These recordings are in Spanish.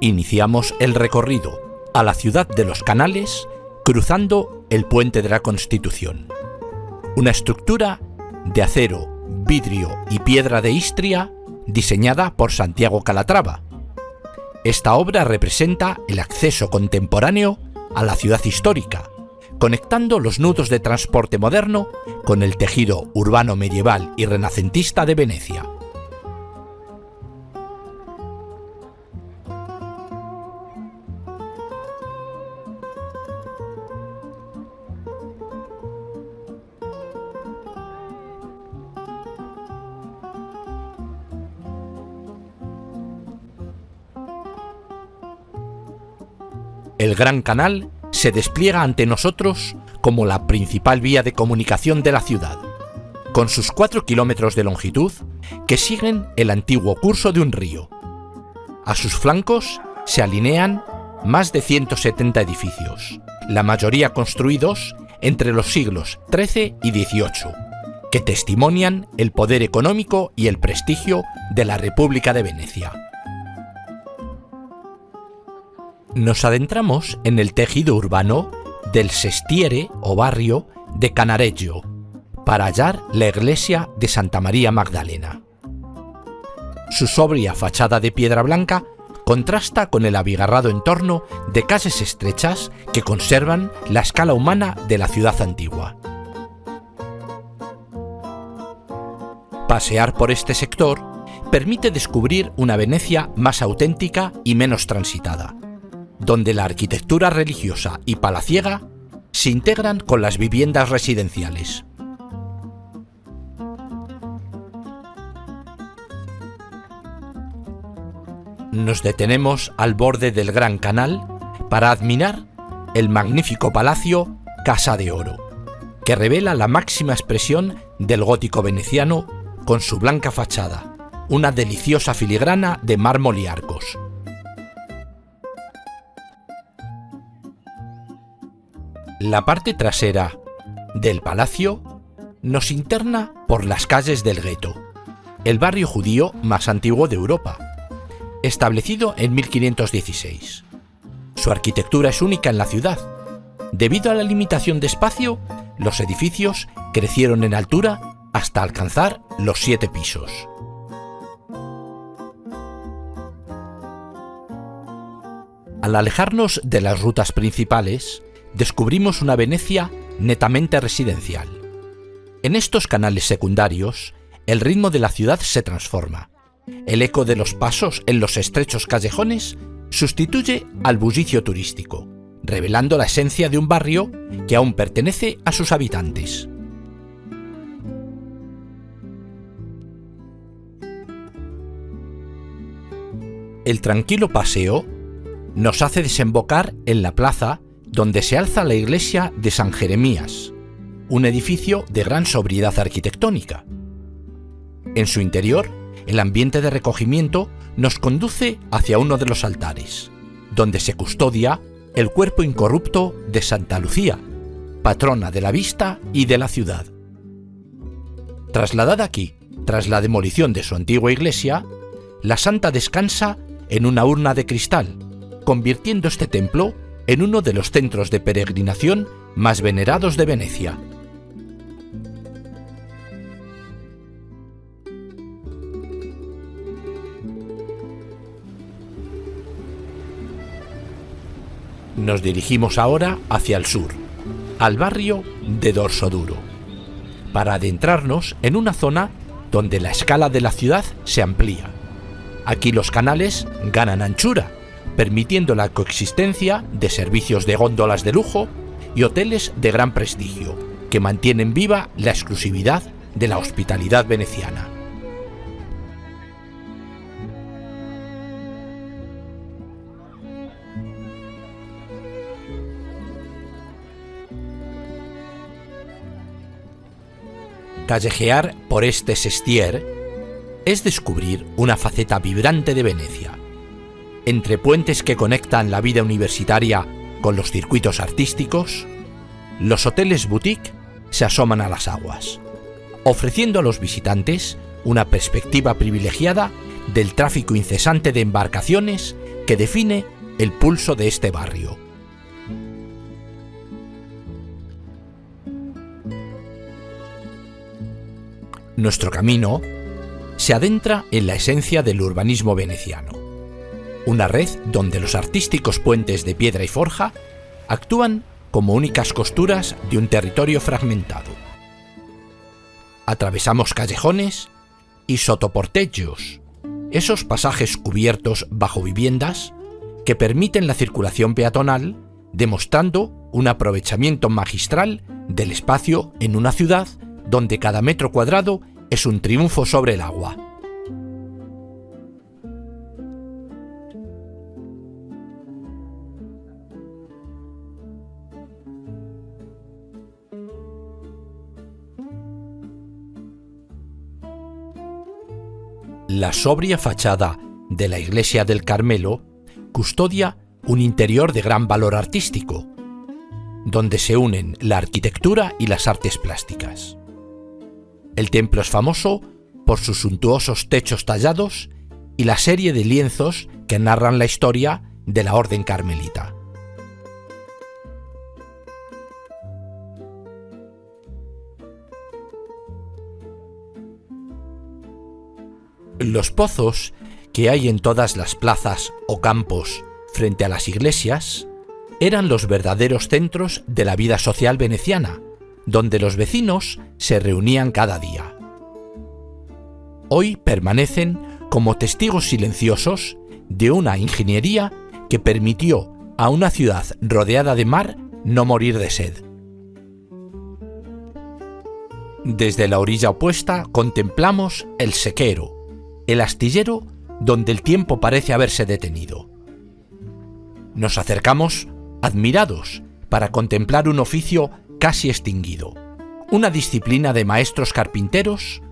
Iniciamos el recorrido a la ciudad de los Canales, cruzando el Puente de la Constitución. Una estructura de acero, vidrio y piedra de Istria diseñada por Santiago Calatrava. Esta obra representa el acceso contemporáneo a la ciudad histórica, conectando los nudos de transporte moderno con el tejido urbano medieval y renacentista de Venecia. El Gran Canal se despliega ante nosotros como la principal vía de comunicación de la ciudad, con sus 4 kilómetros de longitud que siguen el antiguo curso de un río. A sus flancos se alinean más de 170 edificios, la mayoría construidos entre los siglos XIII y XVIII, que testimonian el poder económico y el prestigio de la República de Venecia. Nos adentramos en el tejido urbano del sestiere o barrio de Canareggio para hallar la iglesia de Santa María Magdalena. Su sobria fachada de piedra blanca contrasta con el abigarrado entorno de calles estrechas que conservan la escala humana de la ciudad antigua. Pasear por este sector permite descubrir una Venecia más auténtica y menos transitada, donde la arquitectura religiosa y palaciega se integran con las viviendas residenciales. Nos detenemos al borde del Gran Canal para admirar el magnífico palacio Casa de Oro, que revela la máxima expresión del gótico veneciano con su blanca fachada, una deliciosa filigrana de mármol y arcos. La parte trasera del palacio nos interna por las calles del gueto, el barrio judío más antiguo de Europa, establecido en 1516. Su arquitectura es única en la ciudad. Debido a la limitación de espacio, los edificios crecieron en altura hasta alcanzar los 7 pisos. Al alejarnos de las rutas principales, descubrimos una Venecia netamente residencial. En estos canales secundarios, el ritmo de la ciudad se transforma. El eco de los pasos en los estrechos callejones sustituye al bullicio turístico, revelando la esencia de un barrio que aún pertenece a sus habitantes. El tranquilo paseo nos hace desembocar en la plaza donde se alza la iglesia de San Jeremías, un edificio de gran sobriedad arquitectónica. En su interior, el ambiente de recogimiento nos conduce hacia uno de los altares, donde se custodia el cuerpo incorrupto de Santa Lucía, patrona de la vista y de la ciudad. Trasladada aquí, tras la demolición de su antigua iglesia, la santa descansa en una urna de cristal, convirtiendo este templo en uno de los centros de peregrinación más venerados de Venecia. Nos dirigimos ahora hacia el sur, al barrio de Dorsoduro, para adentrarnos en una zona donde la escala de la ciudad se amplía. Aquí los canales ganan anchura, permitiendo la coexistencia de servicios de góndolas de lujo y hoteles de gran prestigio, que mantienen viva la exclusividad de la hospitalidad veneciana. Callejear por este sestiere es descubrir una faceta vibrante de Venecia. Entre puentes que conectan la vida universitaria con los circuitos artísticos, los hoteles boutique se asoman a las aguas, ofreciendo a los visitantes una perspectiva privilegiada del tráfico incesante de embarcaciones que define el pulso de este barrio. Nuestro camino se adentra en la esencia del urbanismo veneciano, una red donde los artísticos puentes de piedra y forja actúan como únicas costuras de un territorio fragmentado. Atravesamos callejones y sotoportellos, esos pasajes cubiertos bajo viviendas que permiten la circulación peatonal, demostrando un aprovechamiento magistral del espacio en una ciudad donde cada metro cuadrado es un triunfo sobre el agua. La sobria fachada de la iglesia del Carmelo custodia un interior de gran valor artístico, donde se unen la arquitectura y las artes plásticas. El templo es famoso por sus suntuosos techos tallados y la serie de lienzos que narran la historia de la orden carmelita. Los pozos que hay en todas las plazas o campos frente a las iglesias eran los verdaderos centros de la vida social veneciana, donde los vecinos se reunían cada día. Hoy permanecen como testigos silenciosos de una ingeniería que permitió a una ciudad rodeada de mar no morir de sed. Desde la orilla opuesta contemplamos el sequero, el astillero donde el tiempo parece haberse detenido. Nos acercamos admirados para contemplar un oficio casi extinguido, una disciplina de maestros carpinteros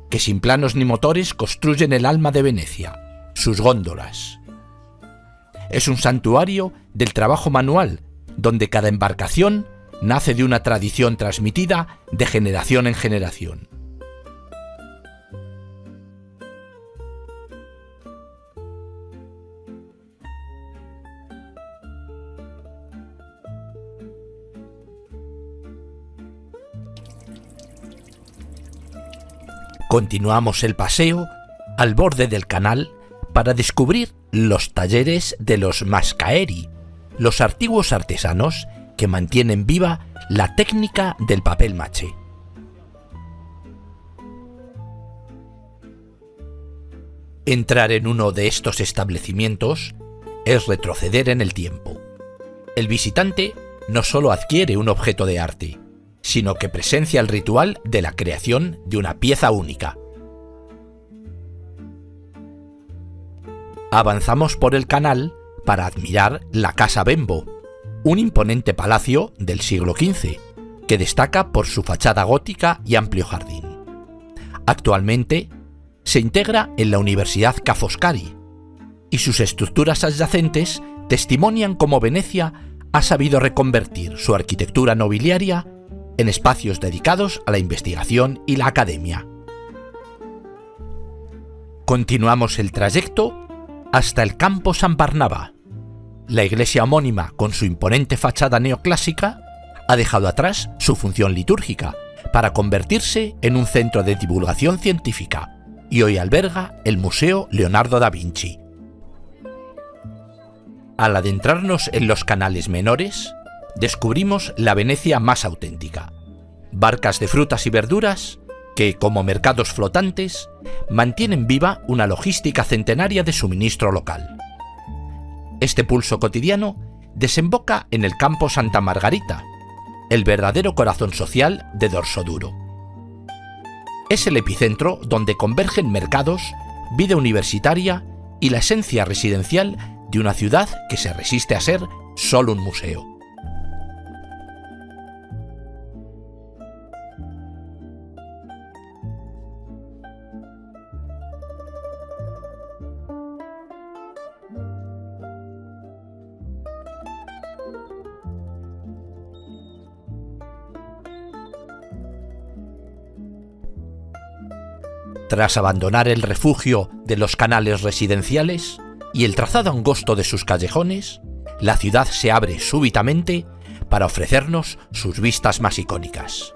que sin planos ni motores construyen el alma de Venecia, sus góndolas. Es un santuario del trabajo manual, donde cada embarcación nace de una tradición transmitida de generación en generación. Continuamos el paseo al borde del canal para descubrir los talleres de los Mascaeri, los antiguos artesanos que mantienen viva la técnica del papel maché. Entrar en uno de estos establecimientos es retroceder en el tiempo. El visitante no solo adquiere un objeto de arte, sino que presencia el ritual de la creación de una pieza única. Avanzamos por el canal para admirar la Casa Bembo, un imponente palacio del siglo XV, que destaca por su fachada gótica y amplio jardín. Actualmente se integra en la Universidad Ca' Foscari, y sus estructuras adyacentes testimonian cómo Venecia ha sabido reconvertir su arquitectura nobiliaria en espacios dedicados a la investigación y la academia. Continuamos el trayecto hasta el Campo San Barnabà. La iglesia homónima, con su imponente fachada neoclásica, ha dejado atrás su función litúrgica para convertirse en un centro de divulgación científica y hoy alberga el Museo Leonardo da Vinci. Al adentrarnos en los canales menores, descubrimos la Venecia más auténtica. Barcas de frutas y verduras que, como mercados flotantes, mantienen viva una logística centenaria de suministro local. Este pulso cotidiano desemboca en el Campo Santa Margarita, el verdadero corazón social de Dorsoduro. Es el epicentro donde convergen mercados, vida universitaria y la esencia residencial de una ciudad que se resiste a ser solo un museo. Tras abandonar el refugio de los canales residenciales, y el trazado angosto de sus callejones, la ciudad se abre súbitamente para ofrecernos sus vistas más icónicas.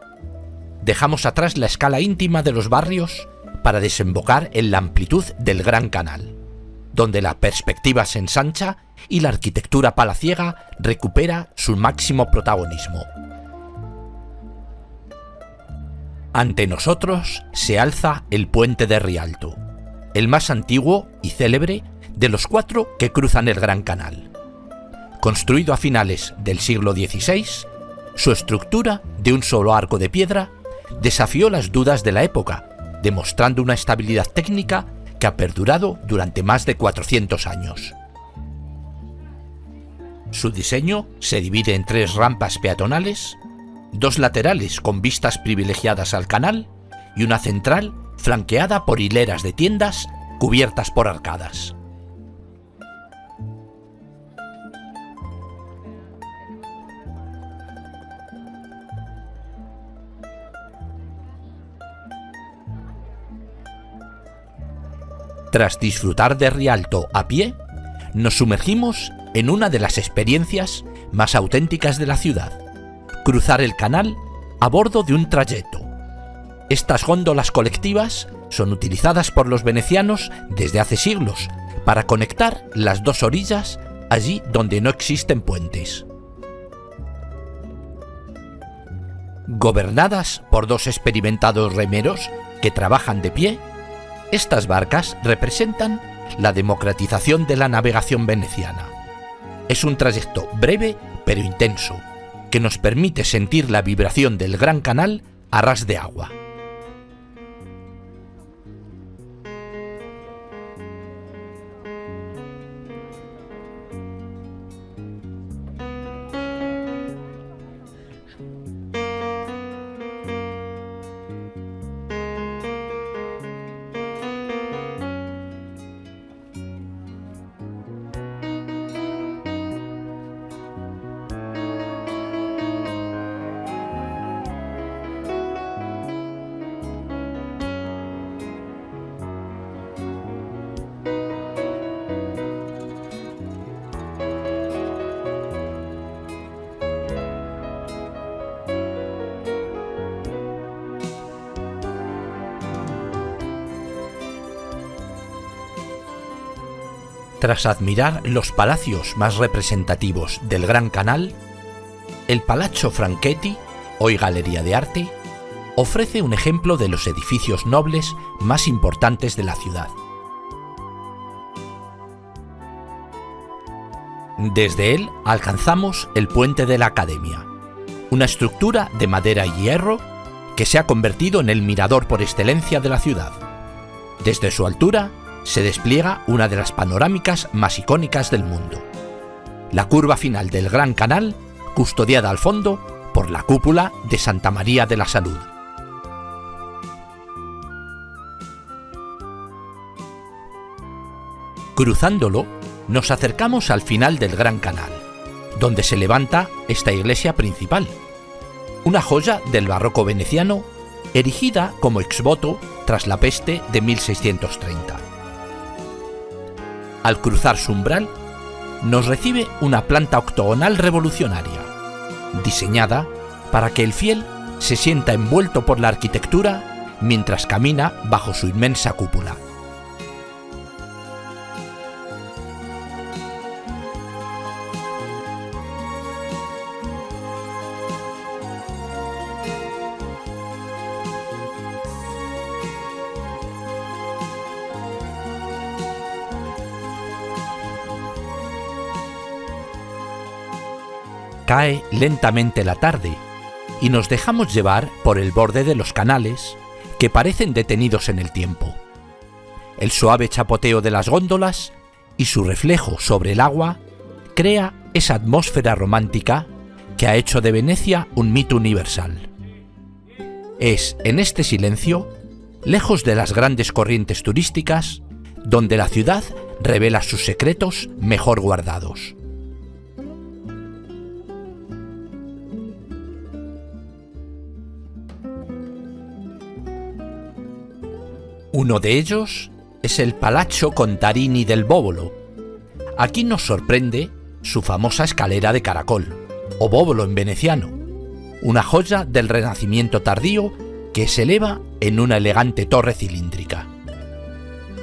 Dejamos atrás la escala íntima de los barrios para desembocar en la amplitud del Gran Canal, donde la perspectiva se ensancha y la arquitectura palaciega recupera su máximo protagonismo. Ante nosotros se alza el puente de Rialto, el más antiguo y célebre de los 4 que cruzan el Gran Canal. Construido a finales del siglo XVI, su estructura de un solo arco de piedra desafió las dudas de la época, demostrando una estabilidad técnica que ha perdurado durante más de 400 años. Su diseño se divide en 3 rampas peatonales, 2 laterales con vistas privilegiadas al canal y una central flanqueada por hileras de tiendas cubiertas por arcadas. Tras disfrutar de Rialto a pie, nos sumergimos en una de las experiencias más auténticas de la ciudad: cruzar el canal a bordo de un trayecto. Estas góndolas colectivas son utilizadas por los venecianos desde hace siglos para conectar las 2 orillas allí donde no existen puentes. Gobernadas por 2 experimentados remeros que trabajan de pie, estas barcas representan la democratización de la navegación veneciana. Es un trayecto breve pero intenso, que nos permite sentir la vibración del Gran Canal a ras de agua. Tras admirar los palacios más representativos del Gran Canal, el Palazzo Franchetti, hoy Galería de Arte, ofrece un ejemplo de los edificios nobles más importantes de la ciudad. Desde él alcanzamos el Puente de la Academia, una estructura de madera y hierro que se ha convertido en el mirador por excelencia de la ciudad. Desde su altura se despliega una de las panorámicas más icónicas del mundo: la curva final del Gran Canal, custodiada al fondo por la cúpula de Santa María de la Salud. Cruzándolo, nos acercamos al final del Gran Canal, donde se levanta esta iglesia principal, una joya del barroco veneciano, erigida como exvoto tras la peste de 1630. Al cruzar su umbral, nos recibe una planta octogonal revolucionaria, diseñada para que el fiel se sienta envuelto por la arquitectura mientras camina bajo su inmensa cúpula. Cae lentamente la tarde y nos dejamos llevar por el borde de los canales que parecen detenidos en el tiempo. El suave chapoteo de las góndolas y su reflejo sobre el agua crea esa atmósfera romántica que ha hecho de Venecia un mito universal. Es en este silencio, lejos de las grandes corrientes turísticas, donde la ciudad revela sus secretos mejor guardados. Uno de ellos es el Palazzo Contarini del Bóbolo, Aquí nos sorprende su famosa escalera de caracol, o bóbolo en veneciano, una joya del Renacimiento tardío que se eleva en una elegante torre cilíndrica.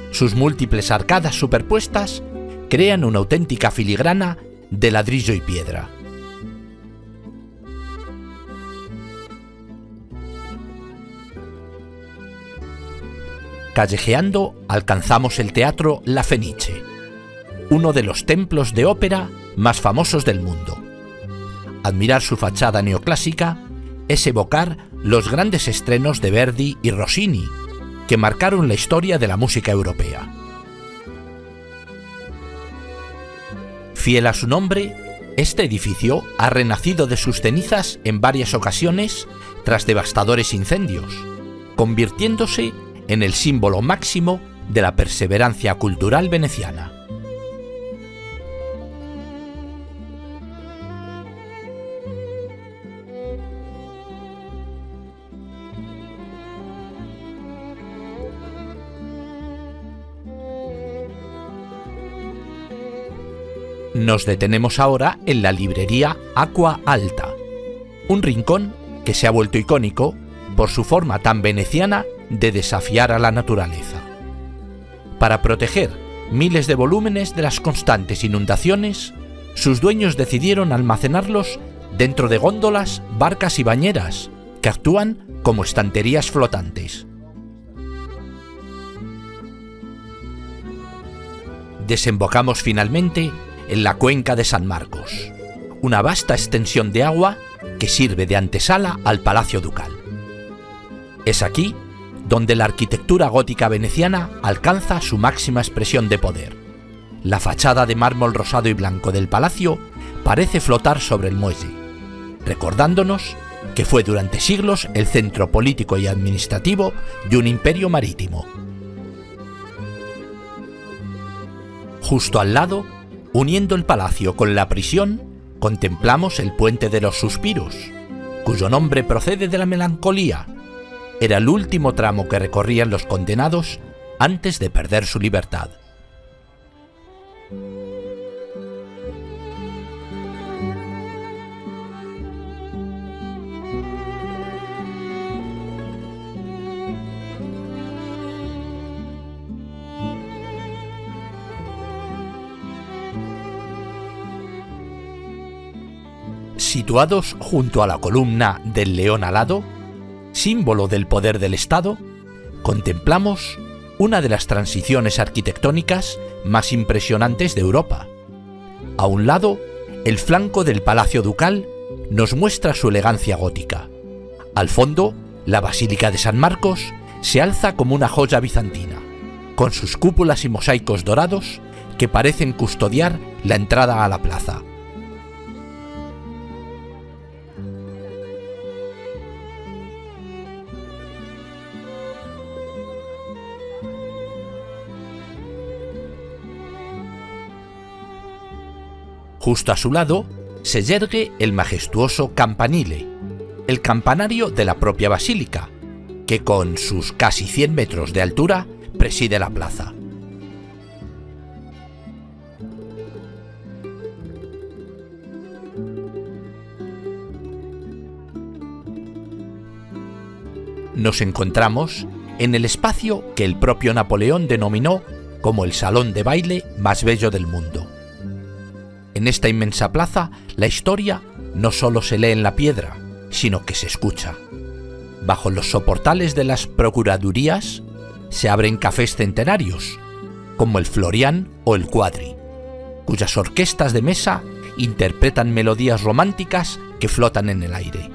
Sus múltiples arcadas superpuestas crean una auténtica filigrana de ladrillo y piedra. Callejeando alcanzamos el Teatro La Fenice, uno de los templos de ópera más famosos del mundo. Admirar su fachada neoclásica es evocar los grandes estrenos de Verdi y Rossini, que marcaron la historia de la música europea. Fiel a su nombre, este edificio ha renacido de sus cenizas en varias ocasiones tras devastadores incendios, convirtiéndose en el símbolo máximo de la perseverancia cultural veneciana. Nos detenemos ahora en la librería Acqua Alta, un rincón que se ha vuelto icónico por su forma tan veneciana de desafiar a la naturaleza. Para proteger miles de volúmenes de las constantes inundaciones, sus dueños decidieron almacenarlos dentro de góndolas, barcas y bañeras, que actúan como estanterías flotantes. Desembocamos finalmente en la cuenca de San Marcos, una vasta extensión de agua que sirve de antesala al Palacio Ducal. Es aquí donde la arquitectura gótica veneciana alcanza su máxima expresión de poder. La fachada de mármol rosado y blanco del palacio parece flotar sobre el muelle, recordándonos que fue durante siglos el centro político y administrativo de un imperio marítimo. Justo al lado, uniendo el palacio con la prisión, contemplamos el Puente de los Suspiros, cuyo nombre procede de la melancolía. Era el último tramo que recorrían los condenados antes de perder su libertad. Situados junto a la columna del León Alado, símbolo del poder del Estado, contemplamos una de las transiciones arquitectónicas más impresionantes de Europa. A un lado, el flanco del Palacio Ducal nos muestra su elegancia gótica. Al fondo, la Basílica de San Marcos se alza como una joya bizantina, con sus cúpulas y mosaicos dorados que parecen custodiar la entrada a la plaza. Justo a su lado se yergue el majestuoso campanile, el campanario de la propia basílica, que con sus casi 100 metros de altura preside la plaza. Nos encontramos en el espacio que el propio Napoleón denominó como el salón de baile más bello del mundo. En esta inmensa plaza, la historia no solo se lee en la piedra, sino que se escucha. Bajo los soportales de las procuradurías se abren cafés centenarios, como el Florian o el Quadri, cuyas orquestas de mesa interpretan melodías románticas que flotan en el aire.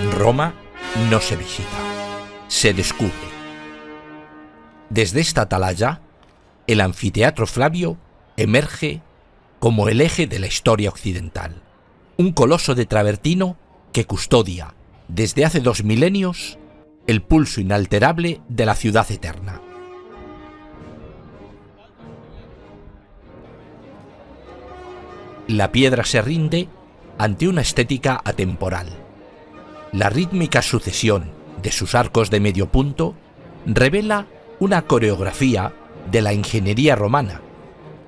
Roma no se visita, se descubre. Desde esta atalaya, el anfiteatro Flavio emerge como el eje de la historia occidental, un coloso de travertino que custodia, desde hace 2 milenios, el pulso inalterable de la ciudad eterna. La piedra se rinde ante una estética atemporal. La rítmica sucesión de sus arcos de medio punto revela una coreografía de la ingeniería romana,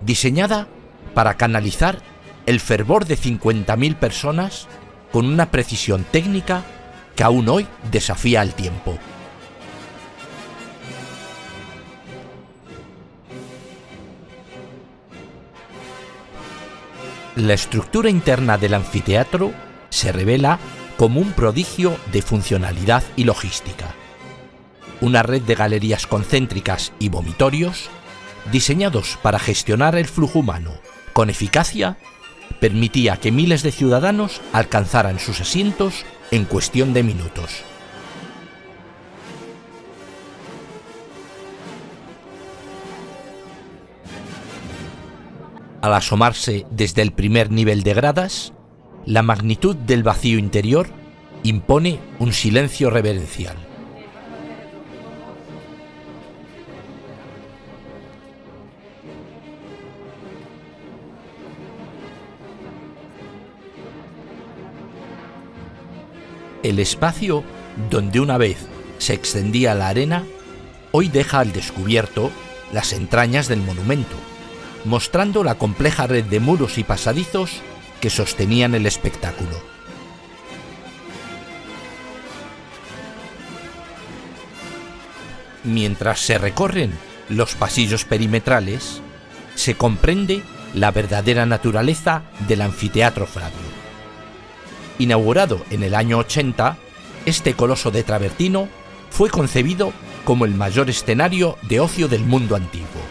diseñada para canalizar el fervor de 50.000 personas con una precisión técnica que aún hoy desafía al tiempo. La estructura interna del anfiteatro se revela como un prodigio de funcionalidad y logística. Una red de galerías concéntricas y vomitorios, diseñados para gestionar el flujo humano con eficacia, permitía que miles de ciudadanos alcanzaran sus asientos en cuestión de minutos. Al asomarse desde el primer nivel de gradas, la magnitud del vacío interior impone un silencio reverencial. El espacio donde una vez se extendía la arena, hoy deja al descubierto las entrañas del monumento, mostrando la compleja red de muros y pasadizos que sostenían el espectáculo. Mientras se recorren los pasillos perimetrales, se comprende la verdadera naturaleza del anfiteatro Flavio. Inaugurado en el año 80, este coloso de travertino fue concebido como el mayor escenario de ocio del mundo antiguo.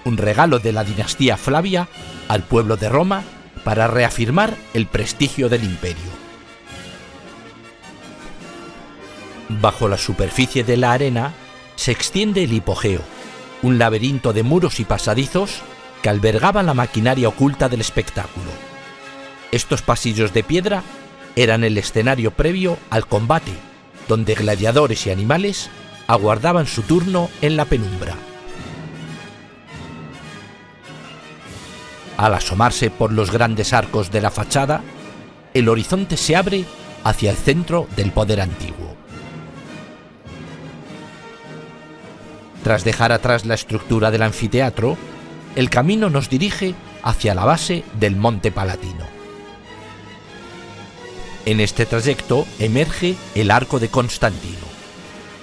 Un regalo de la dinastía Flavia al pueblo de Roma para reafirmar el prestigio del imperio. Bajo la superficie de la arena se extiende el hipogeo, un laberinto de muros y pasadizos que albergaba la maquinaria oculta del espectáculo. Estos pasillos de piedra eran el escenario previo al combate, donde gladiadores y animales aguardaban su turno en la penumbra. Al asomarse por los grandes arcos de la fachada, el horizonte se abre hacia el centro del poder antiguo. Tras dejar atrás la estructura del anfiteatro, el camino nos dirige hacia la base del Monte Palatino. En este trayecto emerge el Arco de Constantino,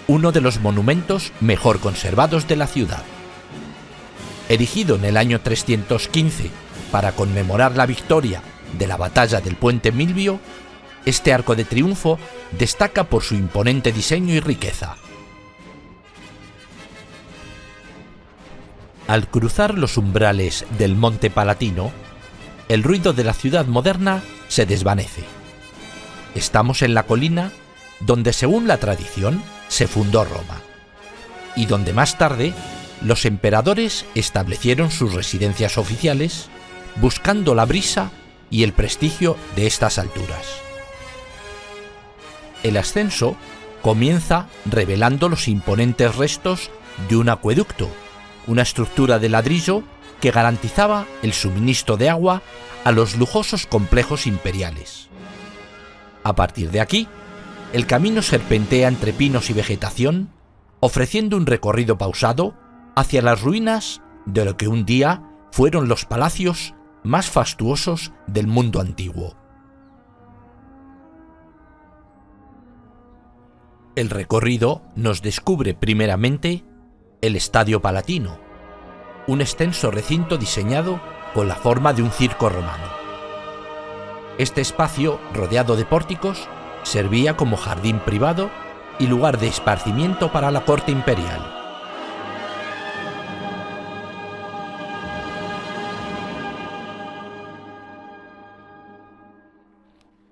uno de los monumentos mejor conservados de la ciudad. Erigido en el año 315 para conmemorar la victoria de la batalla del Puente Milvio, este arco de triunfo destaca por su imponente diseño y riqueza. Al cruzar los umbrales del Monte Palatino, el ruido de la ciudad moderna se desvanece. Estamos en la colina donde, según la tradición, se fundó Roma, y donde más tarde los emperadores establecieron sus residencias oficiales, buscando la brisa y el prestigio de estas alturas. El ascenso comienza revelando los imponentes restos de un acueducto, una estructura de ladrillo que garantizaba el suministro de agua a los lujosos complejos imperiales. A partir de aquí, el camino serpentea entre pinos y vegetación, ofreciendo un recorrido pausado hacia las ruinas de lo que un día fueron los palacios más fastuosos del mundo antiguo. El recorrido nos descubre primeramente el Estadio Palatino, un extenso recinto diseñado con la forma de un circo romano. Este espacio, rodeado de pórticos, servía como jardín privado y lugar de esparcimiento para la corte imperial.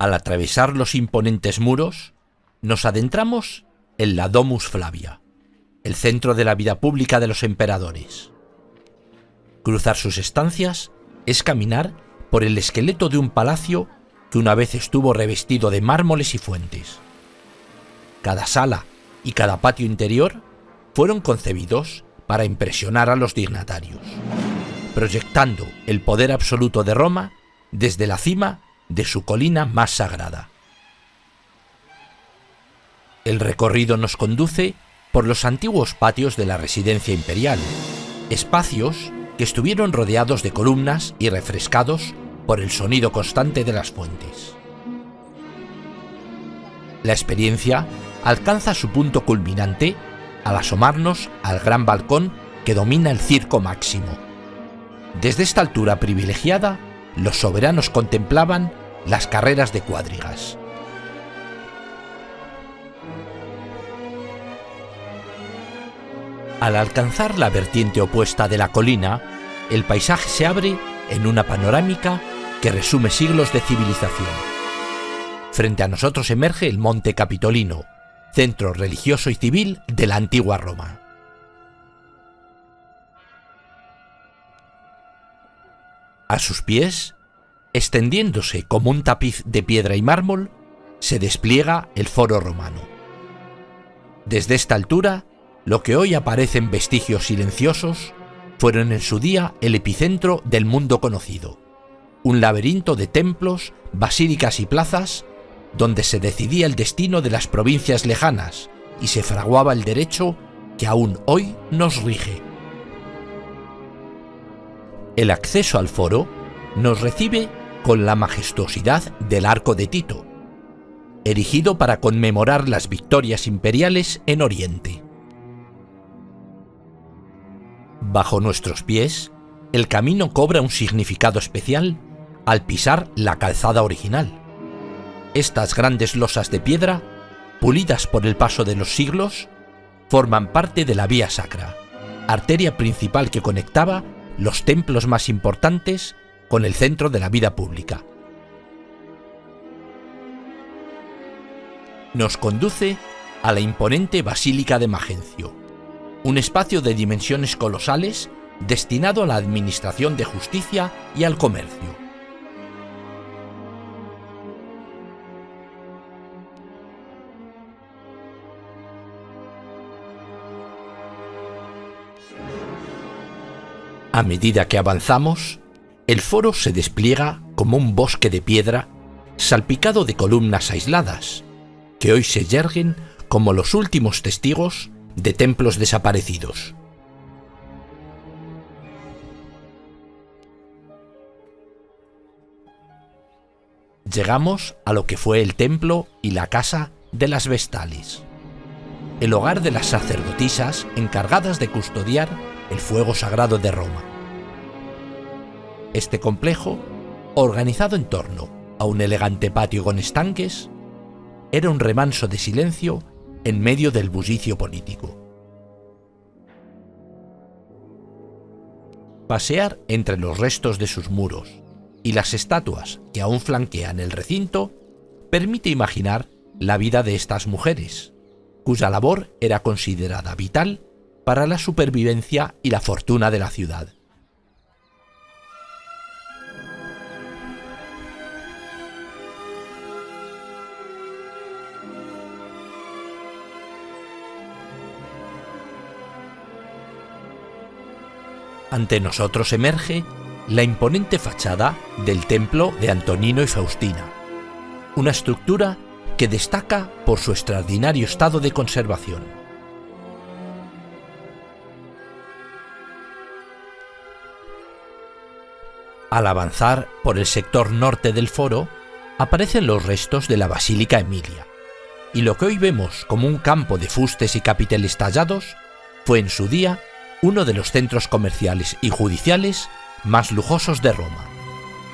Al atravesar los imponentes muros, nos adentramos en la Domus Flavia, el centro de la vida pública de los emperadores. Cruzar sus estancias es caminar por el esqueleto de un palacio que una vez estuvo revestido de mármoles y fuentes. Cada sala y cada patio interior fueron concebidos para impresionar a los dignatarios, proyectando el poder absoluto de Roma desde la cima de su colina más sagrada. El recorrido nos conduce por los antiguos patios de la residencia imperial, espacios que estuvieron rodeados de columnas y refrescados por el sonido constante de las fuentes. La experiencia alcanza su punto culminante al asomarnos al gran balcón que domina el Circo Máximo. Desde esta altura privilegiada, los soberanos contemplaban las carreras de cuadrigas. Al alcanzar la vertiente opuesta de la colina, el paisaje se abre en una panorámica que resume siglos de civilización. Frente a nosotros emerge el Monte Capitolino, centro religioso y civil de la antigua Roma. A sus pies, extendiéndose como un tapiz de piedra y mármol, se despliega el Foro Romano. Desde esta altura, lo que hoy aparecen vestigios silenciosos fueron en su día el epicentro del mundo conocido, un laberinto de templos, basílicas y plazas donde se decidía el destino de las provincias lejanas y se fraguaba el derecho que aún hoy nos rige. El acceso al foro nos recibe con la majestuosidad del Arco de Tito, erigido para conmemorar las victorias imperiales en Oriente. Bajo nuestros pies, el camino cobra un significado especial al pisar la calzada original. Estas grandes losas de piedra, pulidas por el paso de los siglos, forman parte de la Vía Sacra, arteria principal que conectaba los templos más importantes con el centro de la vida pública. Nos conduce a la imponente Basílica de Magencio, un espacio de dimensiones colosales destinado a la administración de justicia y al comercio. A medida que avanzamos, el foro se despliega como un bosque de piedra salpicado de columnas aisladas, que hoy se yerguen como los últimos testigos de templos desaparecidos. Llegamos a lo que fue el templo y la casa de las Vestales, el hogar de las sacerdotisas encargadas de custodiar el fuego sagrado de Roma. Este complejo, organizado en torno a un elegante patio con estanques, era un remanso de silencio en medio del bullicio político. Pasear entre los restos de sus muros y las estatuas que aún flanquean el recinto permite imaginar la vida de estas mujeres, cuya labor era considerada vital para la supervivencia y la fortuna de la ciudad. Ante nosotros emerge la imponente fachada del templo de Antonino y Faustina, una estructura que destaca por su extraordinario estado de conservación. Al avanzar por el sector norte del foro, aparecen los restos de la Basílica Emilia, y lo que hoy vemos como un campo de fustes y capiteles tallados fue en su día uno de los centros comerciales y judiciales más lujosos de Roma,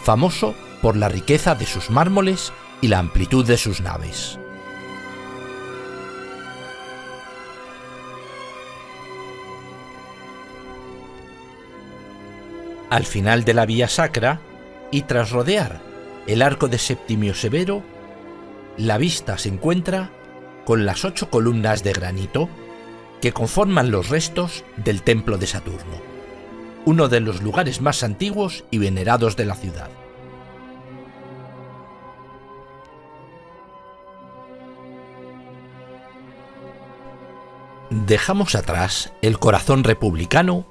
famoso por la riqueza de sus mármoles y la amplitud de sus naves. Al final de la Vía Sacra, y tras rodear el arco de Septimio Severo, la vista se encuentra con las 8 columnas de granito que conforman los restos del templo de Saturno, uno de los lugares más antiguos y venerados de la ciudad. Dejamos atrás el corazón republicano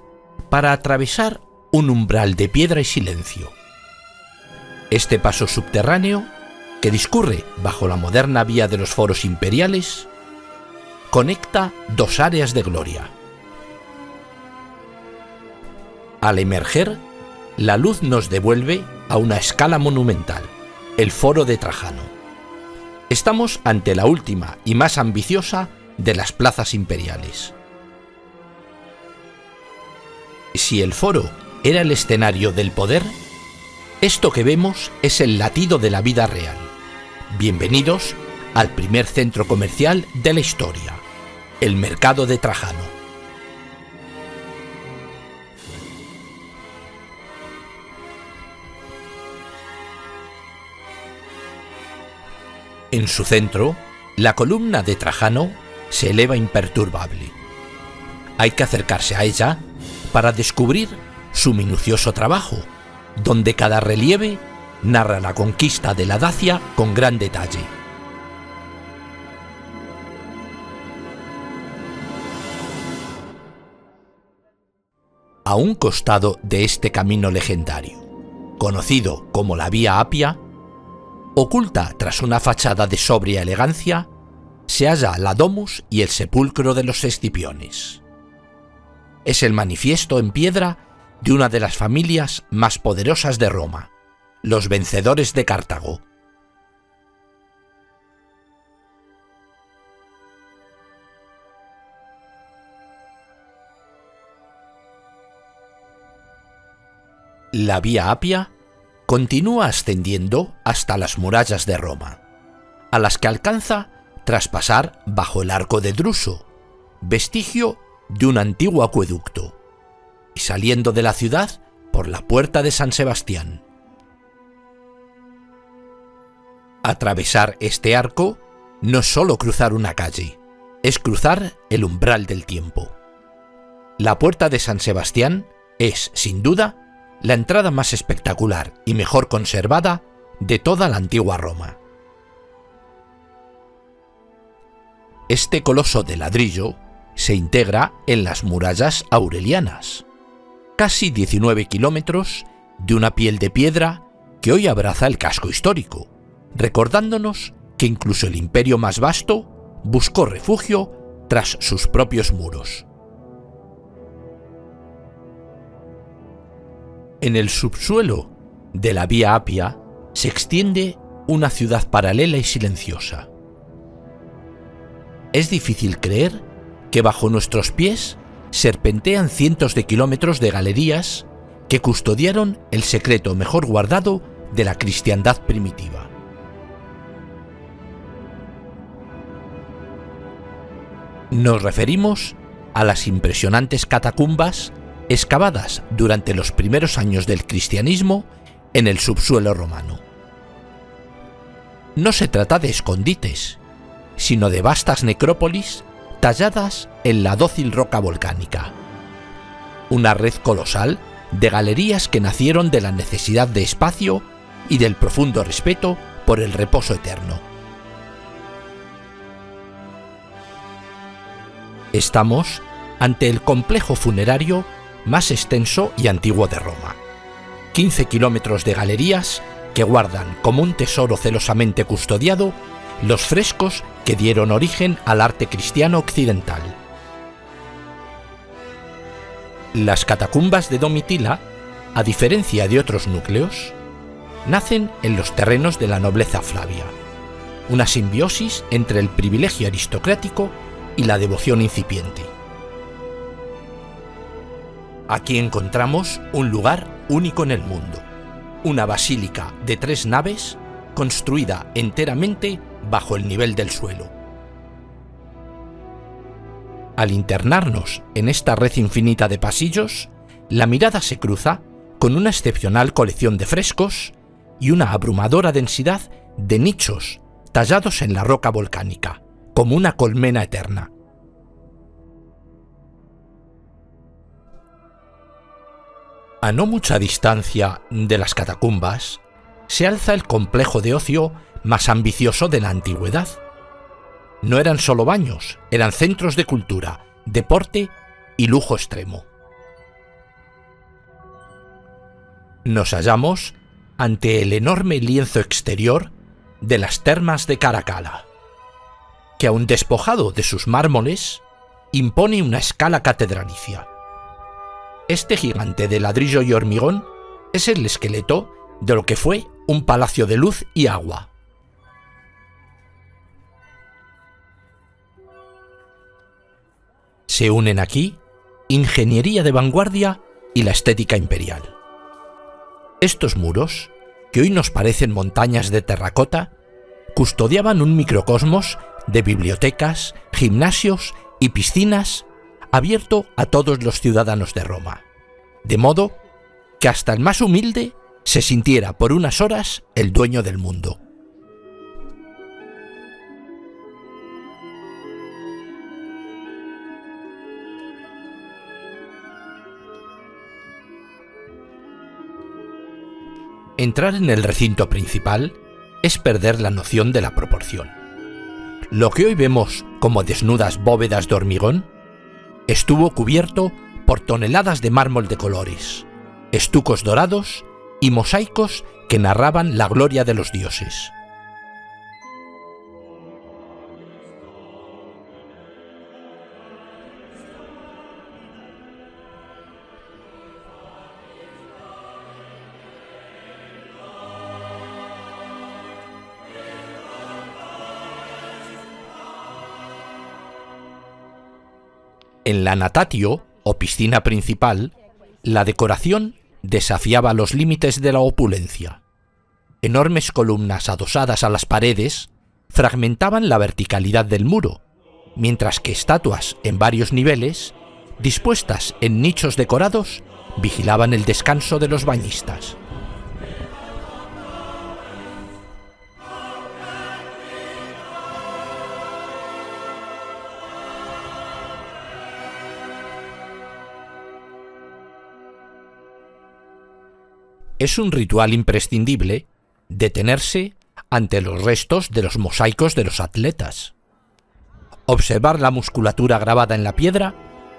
para atravesar un umbral de piedra y silencio. Este paso subterráneo, que discurre bajo la moderna vía de los foros imperiales, conecta 2 áreas de gloria. Al emerger, la luz nos devuelve a una escala monumental, el Foro de Trajano. Estamos ante la última y más ambiciosa de las plazas imperiales. Si el foro era el escenario del poder, esto que vemos es el latido de la vida real. Bienvenidos al primer centro comercial de la historia, el mercado de Trajano. En su centro, la columna de Trajano se eleva imperturbable. Hay que acercarse a ella para descubrir su minucioso trabajo, donde cada relieve narra la conquista de la Dacia con gran detalle. A un costado de este camino legendario, conocido como la Vía Apia, oculta tras una fachada de sobria elegancia, se halla la Domus y el sepulcro de los Escipiones. Es el manifiesto en piedra de una de las familias más poderosas de Roma, los vencedores de Cartago. La Vía Apia continúa ascendiendo hasta las murallas de Roma, a las que alcanza tras pasar bajo el arco de Druso, vestigio de un antiguo acueducto, y saliendo de la ciudad por la puerta de San Sebastián. Atravesar este arco no es solo cruzar una calle, es cruzar el umbral del tiempo. La puerta de San Sebastián es, sin duda, la entrada más espectacular y mejor conservada de toda la antigua Roma. Este coloso de ladrillo se integra en las murallas aurelianas, casi 19 kilómetros de una piel de piedra que hoy abraza el casco histórico, recordándonos que incluso el imperio más vasto buscó refugio tras sus propios muros. En el subsuelo de la Vía Apia se extiende una ciudad paralela y silenciosa. Es difícil creer que bajo nuestros pies serpentean cientos de kilómetros de galerías que custodiaron el secreto mejor guardado de la cristiandad primitiva. Nos referimos a las impresionantes catacumbas excavadas durante los primeros años del cristianismo en el subsuelo romano. No se trata de escondites, sino de vastas necrópolis talladas en la dócil roca volcánica. Una red colosal de galerías que nacieron de la necesidad de espacio y del profundo respeto por el reposo eterno. Estamos ante el complejo funerario más extenso y antiguo de Roma. 15 kilómetros de galerías que guardan como un tesoro celosamente custodiado los frescos que dieron origen al arte cristiano occidental. Las catacumbas de Domitila, a diferencia de otros núcleos, nacen en los terrenos de la nobleza flavia, una simbiosis entre el privilegio aristocrático y la devoción incipiente. Aquí encontramos un lugar único en el mundo, una basílica de 3 naves construida enteramente bajo el nivel del suelo. Al internarnos en esta red infinita de pasillos, la mirada se cruza con una excepcional colección de frescos y una abrumadora densidad de nichos tallados en la roca volcánica, como una colmena eterna. A no mucha distancia de las catacumbas, se alza el complejo de ocio más ambicioso de la antigüedad. No eran solo baños, eran centros de cultura, deporte y lujo extremo. Nos hallamos ante el enorme lienzo exterior de las termas de Caracalla, que aun despojado de sus mármoles, impone una escala catedralicia. Este gigante de ladrillo y hormigón es el esqueleto de lo que fue un palacio de luz y agua. Se unen aquí ingeniería de vanguardia y la estética imperial. Estos muros, que hoy nos parecen montañas de terracota, custodiaban un microcosmos de bibliotecas, gimnasios y piscinas abierto a todos los ciudadanos de Roma, de modo que hasta el más humilde se sintiera por unas horas el dueño del mundo. Entrar en el recinto principal es perder la noción de la proporción. Lo que hoy vemos como desnudas bóvedas de hormigón estuvo cubierto por toneladas de mármol de colores, estucos dorados y mosaicos que narraban la gloria de los dioses. En la natatio, o piscina principal, la decoración desafiaba los límites de la opulencia. Enormes columnas adosadas a las paredes fragmentaban la verticalidad del muro, mientras que estatuas en varios niveles, dispuestas en nichos decorados, vigilaban el descanso de los bañistas. Es un ritual imprescindible detenerse ante los restos de los mosaicos de los atletas. Observar la musculatura grabada en la piedra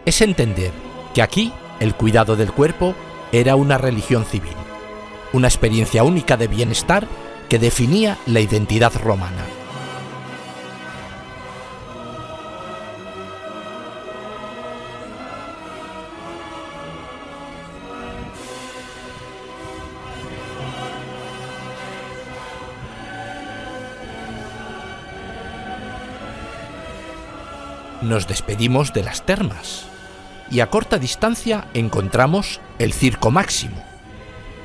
es entender que aquí el cuidado del cuerpo era una religión civil, una experiencia única de bienestar que definía la identidad romana. Nos despedimos de las termas y a corta distancia encontramos el Circo Máximo,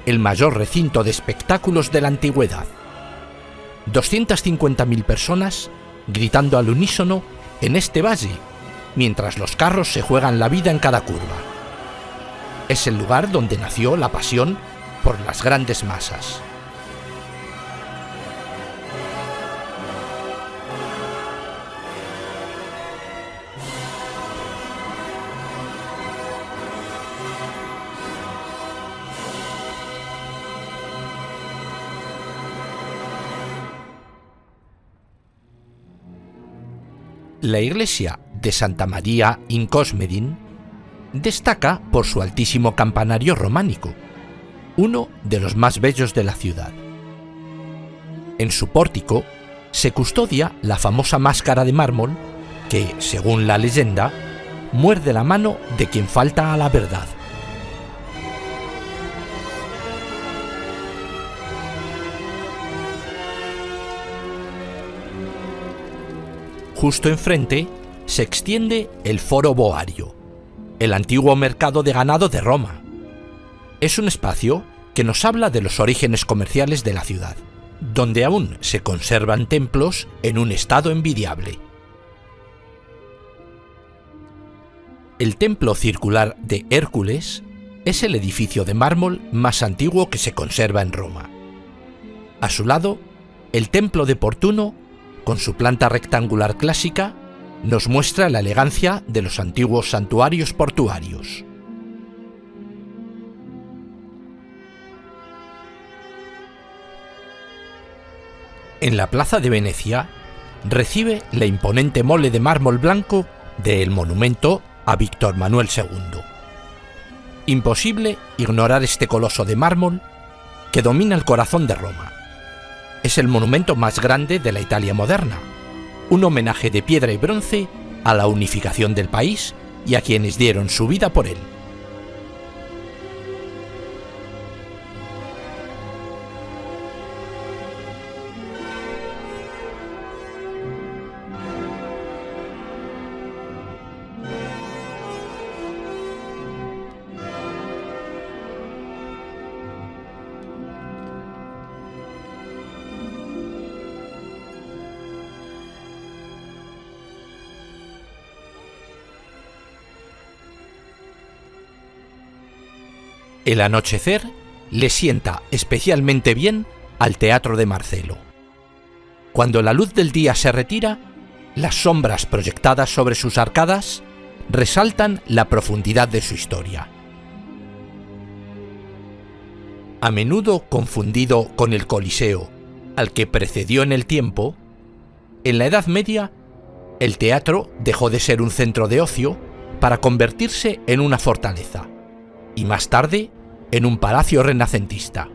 el mayor recinto de espectáculos de la antigüedad. 250.000 personas gritando al unísono en este valle, mientras los carros se juegan la vida en cada curva. Es el lugar donde nació la pasión por las grandes masas. La iglesia de Santa María in Cosmedin destaca por su altísimo campanario románico, uno de los más bellos de la ciudad. En su pórtico se custodia la famosa máscara de mármol que, según la leyenda, muerde la mano de quien falta a la verdad. Justo enfrente se extiende el Foro Boario, el antiguo mercado de ganado de Roma. Es un espacio que nos habla de los orígenes comerciales de la ciudad, donde aún se conservan templos en un estado envidiable. El templo circular de Hércules es el edificio de mármol más antiguo que se conserva en Roma. A su lado, el templo de Portuno con su planta rectangular clásica, nos muestra la elegancia de los antiguos santuarios portuarios. En la plaza de Venecia recibe la imponente mole de mármol blanco del monumento a Víctor Manuel II. Imposible ignorar este coloso de mármol que domina el corazón de Roma. Es el monumento más grande de la Italia moderna, un homenaje de piedra y bronce a la unificación del país y a quienes dieron su vida por él. El anochecer le sienta especialmente bien al Teatro de Marcelo. Cuando la luz del día se retira, las sombras proyectadas sobre sus arcadas resaltan la profundidad de su historia. A menudo confundido con el Coliseo, al que precedió en el tiempo, en la Edad Media, el teatro dejó de ser un centro de ocio para convertirse en una fortaleza, y más tarde en un palacio renacentista.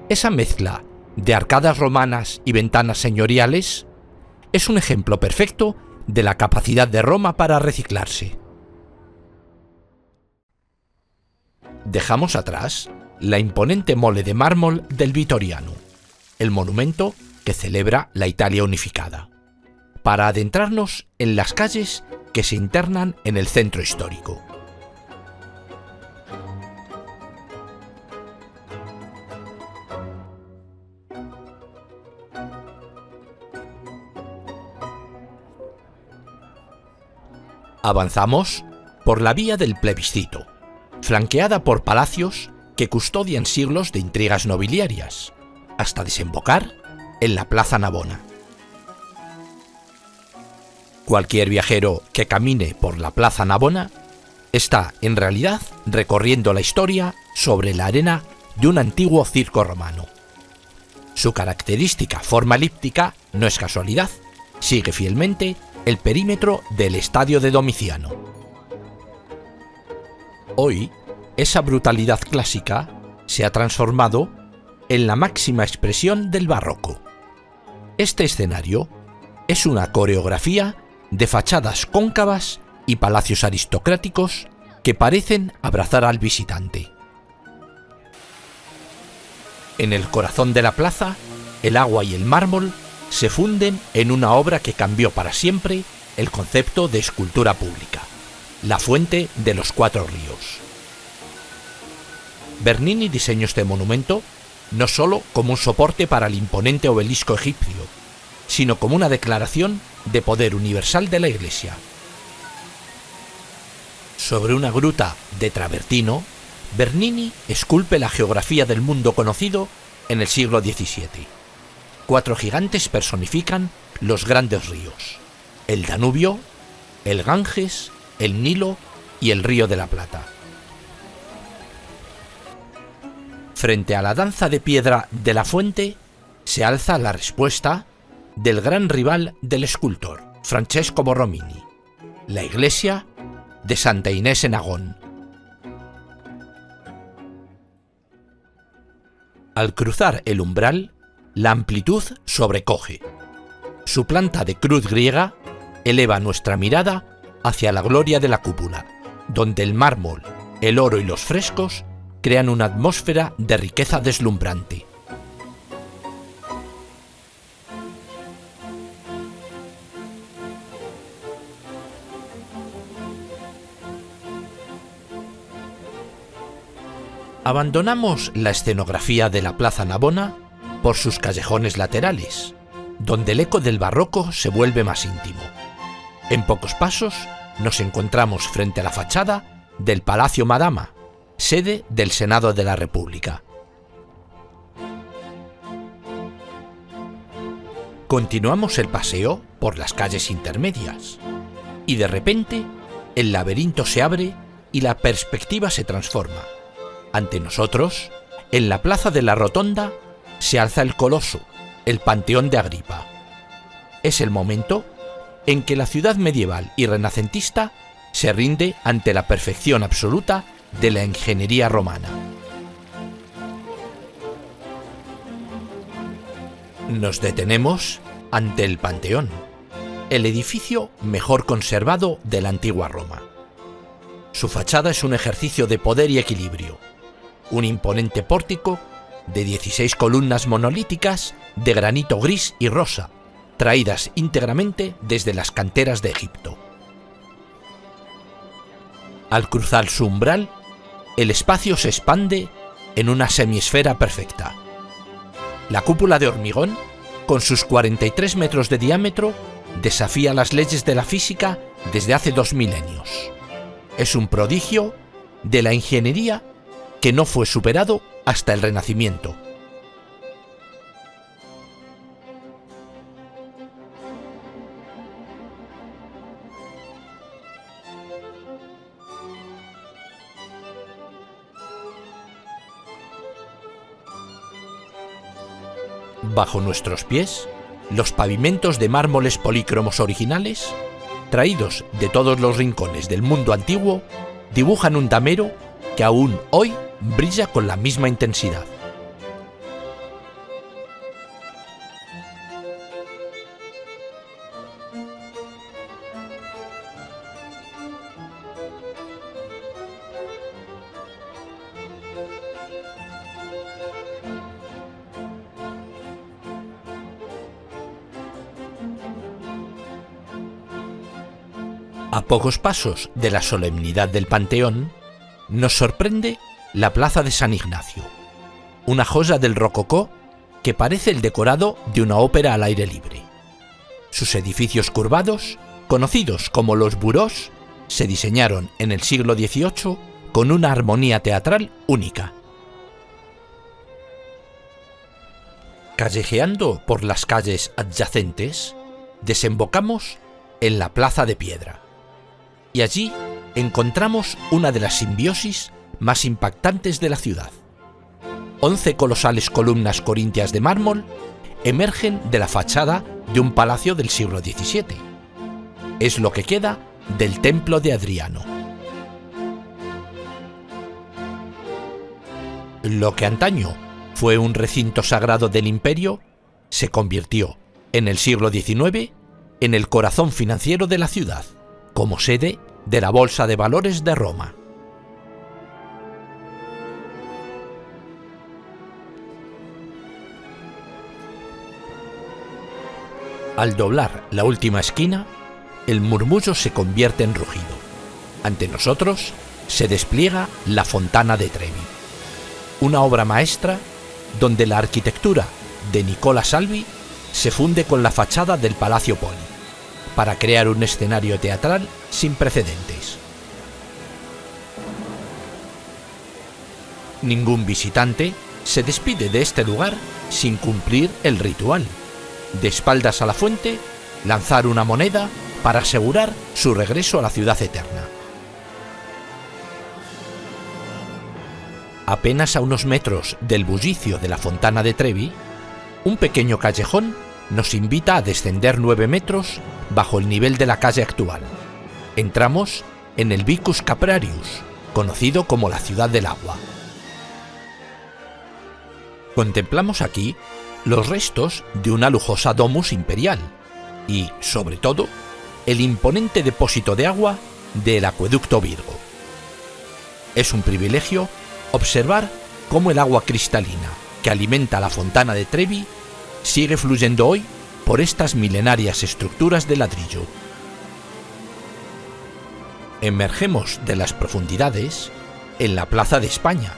Esa mezcla de arcadas romanas y ventanas señoriales es un ejemplo perfecto de la capacidad de Roma para reciclarse. Dejamos atrás la imponente mole de mármol del Vittoriano, el monumento que celebra la Italia unificada, para adentrarnos en las calles que se internan en el centro histórico. Avanzamos por la vía del plebiscito, flanqueada por palacios que custodian siglos de intrigas nobiliarias, hasta desembocar en la Plaza Navona. Cualquier viajero que camine por la Plaza Navona está, en realidad, recorriendo la historia sobre la arena de un antiguo circo romano. Su característica forma elíptica no es casualidad, sigue fielmente el perímetro del estadio de Domiciano. Hoy, esa brutalidad clásica se ha transformado en la máxima expresión del barroco. Este escenario es una coreografía de fachadas cóncavas y palacios aristocráticos que parecen abrazar al visitante. En el corazón de la plaza, el agua y el mármol se funden en una obra que cambió para siempre el concepto de escultura pública, la Fuente de los Cuatro Ríos. Bernini diseñó este monumento no solo como un soporte para el imponente obelisco egipcio, sino como una declaración de poder universal de la Iglesia. Sobre una gruta de travertino, Bernini esculpe la geografía del mundo conocido en el siglo XVII. 4 gigantes personifican los grandes ríos: el Danubio, el Ganges, el Nilo y el Río de la Plata. Frente a la danza de piedra de la fuente se alza la respuesta del gran rival del escultor, Francesco Borromini, la iglesia de Santa Inés en Agón. Al cruzar el umbral, la amplitud sobrecoge. Su planta de cruz griega eleva nuestra mirada hacia la gloria de la cúpula, donde el mármol, el oro y los frescos crean una atmósfera de riqueza deslumbrante. Abandonamos la escenografía de la Plaza Navona por sus callejones laterales, donde el eco del barroco se vuelve más íntimo. En pocos pasos nos encontramos frente a la fachada del Palacio Madama, sede del Senado de la República. Continuamos el paseo por las calles intermedias y de repente el laberinto se abre y la perspectiva se transforma. Ante nosotros, en la plaza de la Rotonda, se alza el coloso, el Panteón de Agripa. Es el momento en que la ciudad medieval y renacentista se rinde ante la perfección absoluta de la ingeniería romana. Nos detenemos ante el Panteón, el edificio mejor conservado de la antigua Roma. Su fachada es un ejercicio de poder y equilibrio, un imponente pórtico de 16 columnas monolíticas de granito gris y rosa, traídas íntegramente desde las canteras de Egipto. Al cruzar su umbral, el espacio se expande en una semiesfera perfecta. La cúpula de hormigón, con sus 43 metros de diámetro, desafía las leyes de la física desde hace 2 milenios. Es un prodigio de la ingeniería que no fue superado hasta el Renacimiento. Bajo nuestros pies, los pavimentos de mármoles polícromos originales, traídos de todos los rincones del mundo antiguo, dibujan un damero que aún hoy brilla con la misma intensidad. A pocos pasos de la solemnidad del Panteón, nos sorprende la Plaza de San Ignacio, una joya del rococó que parece el decorado de una ópera al aire libre. Sus edificios curvados, conocidos como los burós, se diseñaron en el siglo XVIII con una armonía teatral única. Callejeando por las calles adyacentes, desembocamos en la Plaza de Piedra. Y allí encontramos una de las simbiosis más impactantes de la ciudad. 11 colosales columnas corintias de mármol emergen de la fachada de un palacio del siglo XVII. Es lo que queda del Templo de Adriano. Lo que antaño fue un recinto sagrado del imperio, se convirtió, en el siglo XIX, en el corazón financiero de la ciudad, como sede de la Bolsa de Valores de Roma. Al doblar la última esquina, el murmullo se convierte en rugido. Ante nosotros se despliega la Fontana de Trevi, una obra maestra donde la arquitectura de Nicola Salvi se funde con la fachada del Palacio Poli, para crear un escenario teatral sin precedentes. Ningún visitante se despide de este lugar sin cumplir el ritual, de espaldas a la fuente, lanzar una moneda para asegurar su regreso a la ciudad eterna. Apenas a unos metros del bullicio de la Fontana de Trevi, un pequeño callejón nos invita a descender 9 metros bajo el nivel de la calle actual. Entramos en el Vicus Caprarius, conocido como la Ciudad del Agua. Contemplamos aquí los restos de una lujosa domus imperial y, sobre todo, el imponente depósito de agua del Acueducto Virgo. Es un privilegio observar cómo el agua cristalina que alimenta la Fontana de Trevi sigue fluyendo hoy por estas milenarias estructuras de ladrillo. Emergemos de las profundidades en la Plaza de España,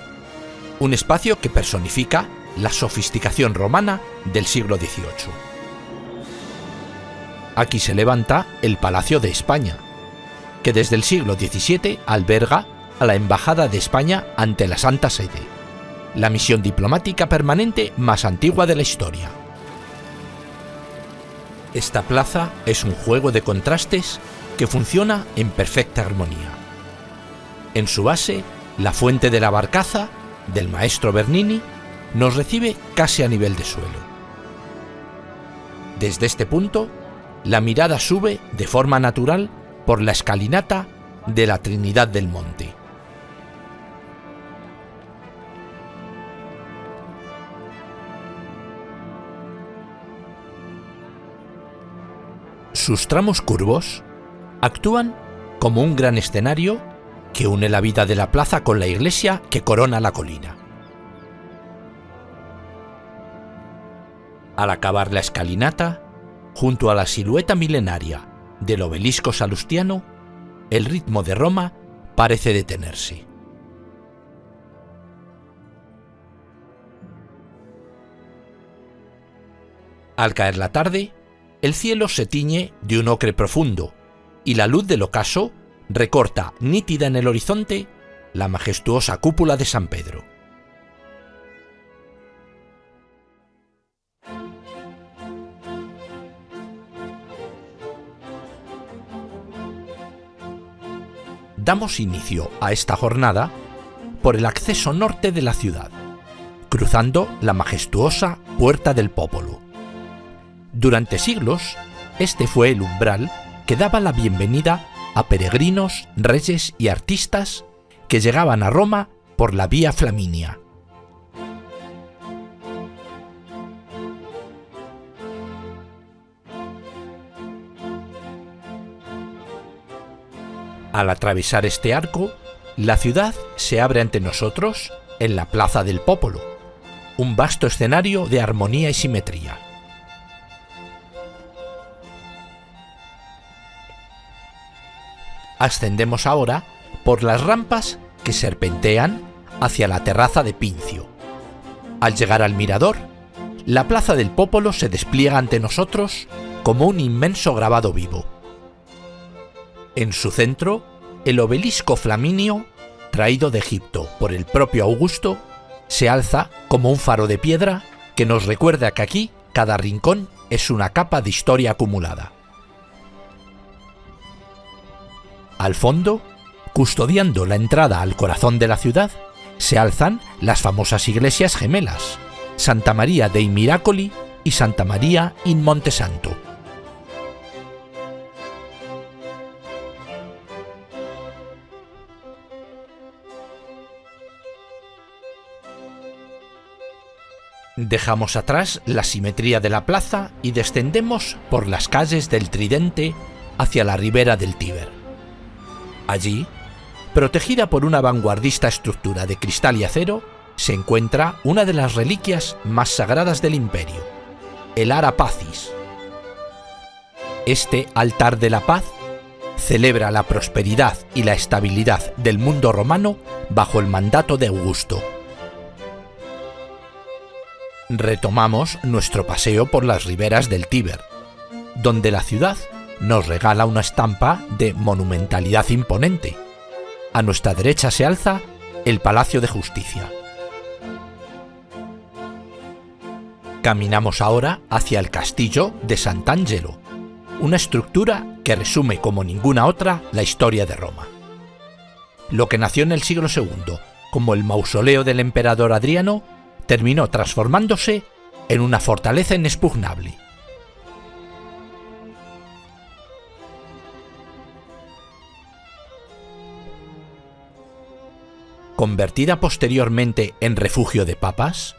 un espacio que personifica la sofisticación romana del siglo XVIII. Aquí se levanta el Palacio de España, que desde el siglo XVII alberga a la Embajada de España ante la Santa Sede, la misión diplomática permanente más antigua de la historia. Esta plaza es un juego de contrastes que funciona en perfecta armonía. En su base, la fuente de la Barcaza, del maestro Bernini, nos recibe casi a nivel de suelo. Desde este punto, la mirada sube de forma natural por la escalinata de la Trinidad del Monte. Sus tramos curvos actúan como un gran escenario que une la vida de la plaza con la iglesia que corona la colina. Al acabar la escalinata, junto a la silueta milenaria del obelisco salustiano, el ritmo de Roma parece detenerse. Al caer la tarde, el cielo se tiñe de un ocre profundo y la luz del ocaso recorta nítida en el horizonte la majestuosa cúpula de San Pedro. Damos inicio a esta jornada por el acceso norte de la ciudad, cruzando la majestuosa Puerta del Popolo. Durante siglos, este fue el umbral que daba la bienvenida a peregrinos, reyes y artistas que llegaban a Roma por la Vía Flaminia. Al atravesar este arco, la ciudad se abre ante nosotros en la Plaza del Popolo, un vasto escenario de armonía y simetría. Ascendemos ahora por las rampas que serpentean hacia la terraza de Pincio. Al llegar al mirador, la Plaza del Popolo se despliega ante nosotros como un inmenso grabado vivo. En su centro, el obelisco flaminio, traído de Egipto por el propio Augusto, se alza como un faro de piedra que nos recuerda que aquí cada rincón es una capa de historia acumulada. Al fondo, custodiando la entrada al corazón de la ciudad, se alzan las famosas iglesias gemelas, Santa María dei Miracoli y Santa María in Monte Santo. Dejamos atrás la simetría de la plaza y descendemos por las calles del Tridente hacia la ribera del Tíber. Allí, protegida por una vanguardista estructura de cristal y acero, se encuentra una de las reliquias más sagradas del imperio, el Ara Pacis. Este altar de la paz celebra la prosperidad y la estabilidad del mundo romano bajo el mandato de Augusto. Retomamos nuestro paseo por las riberas del Tíber, donde la ciudad nos regala una estampa de monumentalidad imponente. A nuestra derecha se alza el Palacio de Justicia. Caminamos ahora hacia el Castillo de Sant'Angelo, una estructura que resume como ninguna otra la historia de Roma. Lo que nació en el siglo II como el mausoleo del emperador Adriano terminó transformándose en una fortaleza inexpugnable. Convertida posteriormente en refugio de papas,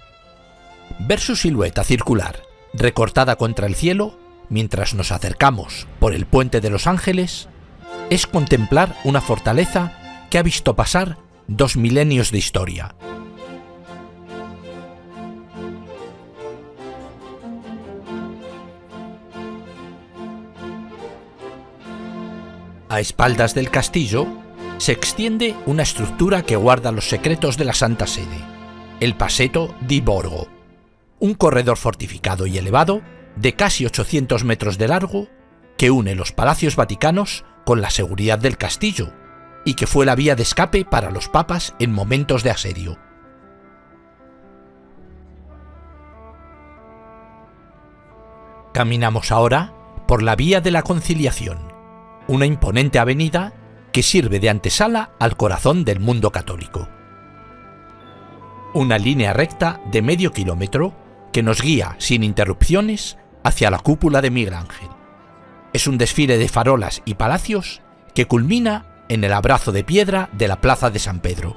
ver su silueta circular recortada contra el cielo mientras nos acercamos por el Puente de los Ángeles es contemplar una fortaleza que ha visto pasar 2 milenios de historia. A espaldas del castillo se extiende una estructura que guarda los secretos de la Santa Sede, el Passetto di Borgo, un corredor fortificado y elevado de casi 800 metros de largo que une los palacios vaticanos con la seguridad del castillo y que fue la vía de escape para los papas en momentos de asedio. Caminamos ahora por la Vía de la Conciliación, una imponente avenida que sirve de antesala al corazón del mundo católico. Una línea recta de medio kilómetro que nos guía sin interrupciones hacia la cúpula de Miguel Ángel. Es un desfile de farolas y palacios que culmina en el abrazo de piedra de la Plaza de San Pedro.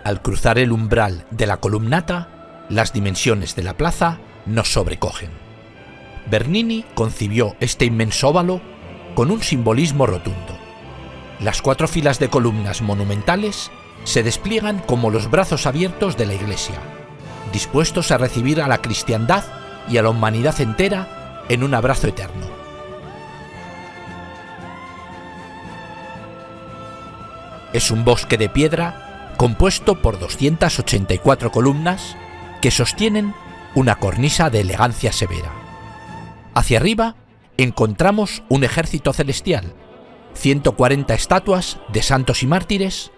Al cruzar el umbral de la columnata, las dimensiones de la plaza nos sobrecogen. Bernini concibió este inmenso óvalo con un simbolismo rotundo. Las 4 filas de columnas monumentales se despliegan como los brazos abiertos de la Iglesia, dispuestos a recibir a la cristiandad y a la humanidad entera en un abrazo eterno. Es un bosque de piedra compuesto por 284 columnas que sostienen una cornisa de elegancia severa. Hacia arriba encontramos un ejército celestial, 140 estatuas de santos y mártires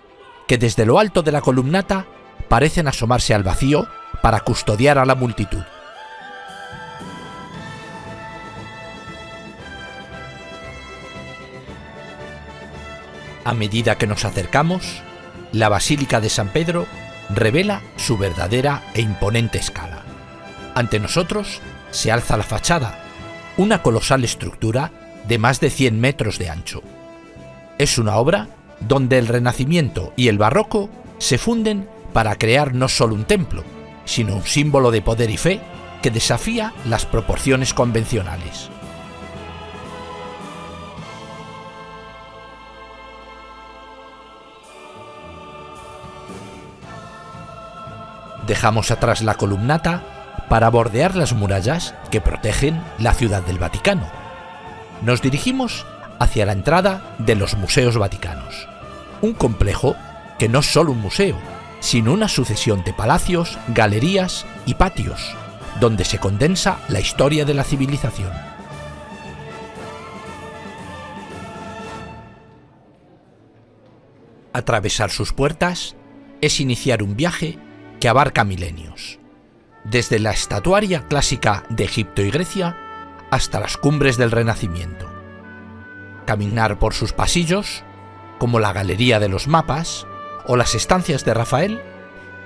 que desde lo alto de la columnata parecen asomarse al vacío para custodiar a la multitud. A medida que nos acercamos, la Basílica de San Pedro revela su verdadera e imponente escala. Ante nosotros se alza la fachada, una colosal estructura de más de 100 metros de ancho. Es una obra donde el Renacimiento y el Barroco se funden para crear no solo un templo, sino un símbolo de poder y fe que desafía las proporciones convencionales. Dejamos atrás la columnata para bordear las murallas que protegen la Ciudad del Vaticano. Nos dirigimos hacia la entrada de los Museos Vaticanos, un complejo que no es solo un museo, sino una sucesión de palacios, galerías y patios, donde se condensa la historia de la civilización. Atravesar sus puertas es iniciar un viaje que abarca milenios, desde la estatuaria clásica de Egipto y Grecia hasta las cumbres del Renacimiento. Caminar por sus pasillos, como la Galería de los Mapas o las estancias de Rafael,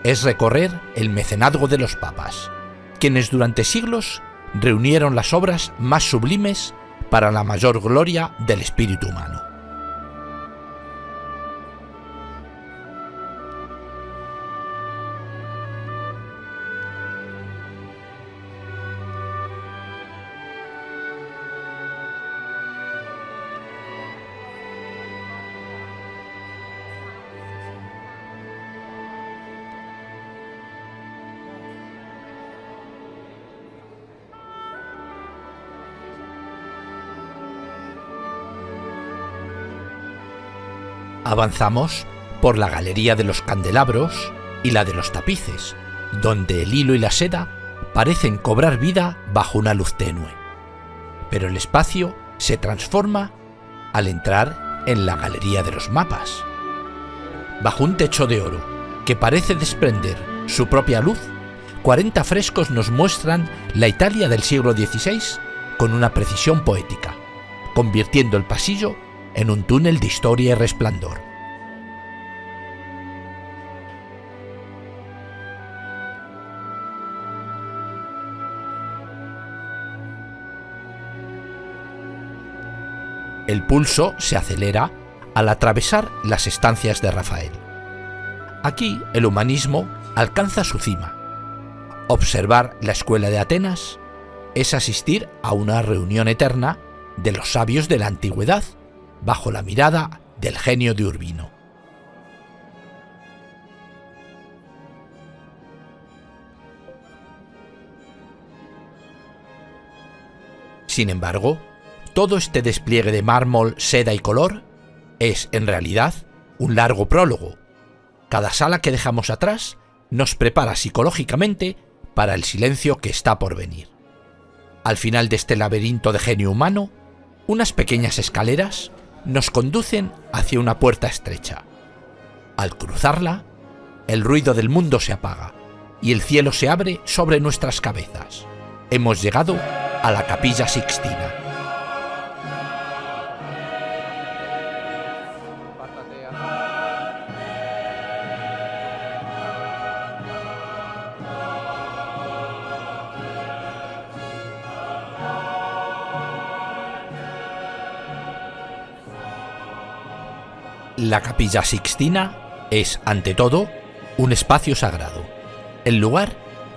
es recorrer el mecenazgo de los papas, quienes durante siglos reunieron las obras más sublimes para la mayor gloria del espíritu humano. Avanzamos por la Galería de los Candelabros y la de los Tapices, donde el hilo y la seda parecen cobrar vida bajo una luz tenue. Pero el espacio se transforma al entrar en la Galería de los Mapas. Bajo un techo de oro que parece desprender su propia luz, 40 frescos nos muestran la Italia del siglo XVI con una precisión poética, convirtiendo el pasillo en un túnel de historia y resplandor. El pulso se acelera al atravesar las estancias de Rafael. Aquí el humanismo alcanza su cima. Observar la escuela de Atenas es asistir a una reunión eterna de los sabios de la antigüedad bajo la mirada del genio de Urbino. Sin embargo, todo este despliegue de mármol, seda y color es, en realidad, un largo prólogo. Cada sala que dejamos atrás nos prepara psicológicamente para el silencio que está por venir. Al final de este laberinto de genio humano, unas pequeñas escaleras nos conducen hacia una puerta estrecha. Al cruzarla, el ruido del mundo se apaga y el cielo se abre sobre nuestras cabezas. Hemos llegado a la Capilla Sixtina. La Capilla Sixtina es, ante todo, un espacio sagrado, el lugar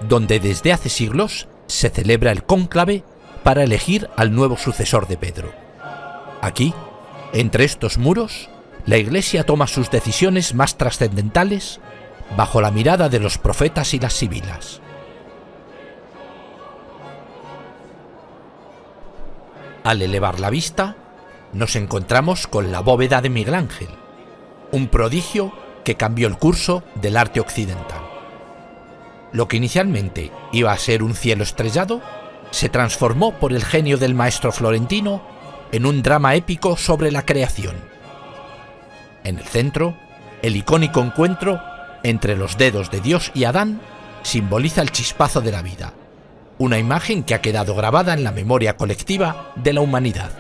donde desde hace siglos se celebra el cónclave para elegir al nuevo sucesor de Pedro. Aquí, entre estos muros, la Iglesia toma sus decisiones más trascendentales bajo la mirada de los profetas y las sibilas. Al elevar la vista, nos encontramos con la bóveda de Miguel Ángel, un prodigio que cambió el curso del arte occidental. Lo que inicialmente iba a ser un cielo estrellado, se transformó por el genio del maestro florentino en un drama épico sobre la creación. En el centro, el icónico encuentro entre los dedos de Dios y Adán simboliza el chispazo de la vida, una imagen que ha quedado grabada en la memoria colectiva de la humanidad.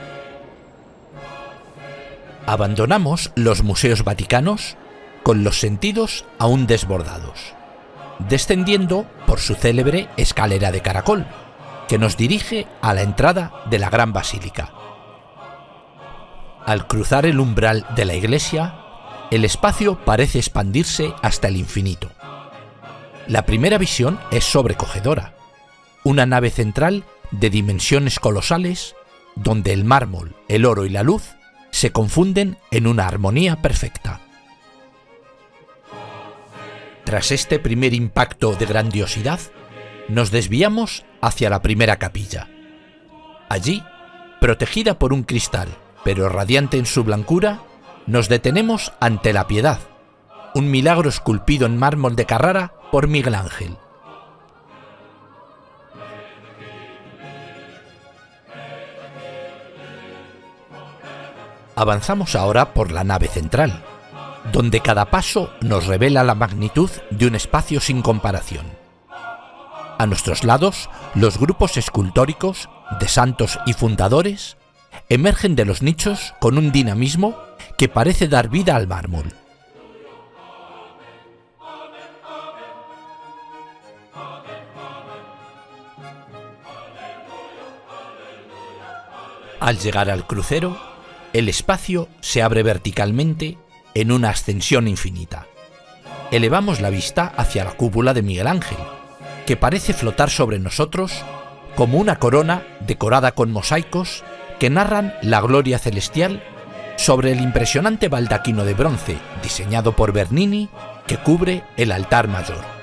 Abandonamos los museos vaticanos con los sentidos aún desbordados, descendiendo por su célebre escalera de caracol, que nos dirige a la entrada de la Gran Basílica. Al cruzar el umbral de la iglesia, el espacio parece expandirse hasta el infinito. La primera visión es sobrecogedora, una nave central de dimensiones colosales, donde el mármol, el oro y la luz se confunden en una armonía perfecta. Tras este primer impacto de grandiosidad, nos desviamos hacia la primera capilla. Allí, protegida por un cristal, pero radiante en su blancura, nos detenemos ante la Piedad, un milagro esculpido en mármol de Carrara por Miguel Ángel. Avanzamos ahora por la nave central, donde cada paso nos revela la magnitud de un espacio sin comparación. A nuestros lados, los grupos escultóricos de santos y fundadores emergen de los nichos con un dinamismo que parece dar vida al mármol. Al llegar al crucero, el espacio se abre verticalmente en una ascensión infinita. Elevamos la vista hacia la cúpula de Miguel Ángel, que parece flotar sobre nosotros como una corona decorada con mosaicos que narran la gloria celestial sobre el impresionante baldaquino de bronce diseñado por Bernini que cubre el altar mayor.